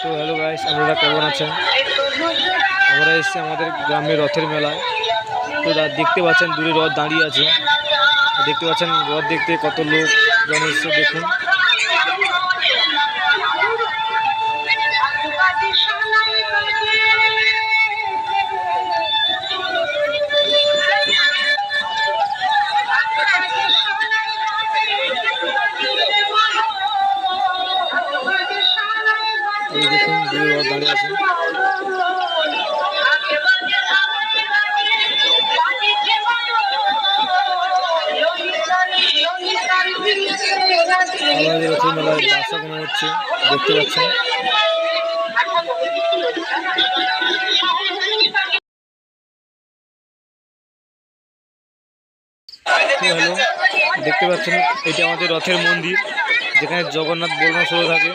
তো hello guys, আপনারা কেমন আছেন? আমরা এসেছি আমাদের গ্রামের রথের মেলায়। তো দেখতে পাচ্ছেন দূরে রথ দাঁড়িয়ে আছে। দেখতে পাচ্ছেন রথ দেখতে কত লোক জন এসছে, দেখুন। এই দেখুন দূরে রথ দাঁড়িয়ে আছে। আমাদের রথের মেলায় বাসা কোনো হচ্ছে, দেখতে পাচ্ছেন। হ্যালো, দেখতে পাচ্ছেন এটা আমাদের রথের মন্দির, যেখানে জগন্নাথ বলরাম শুরু থাকে।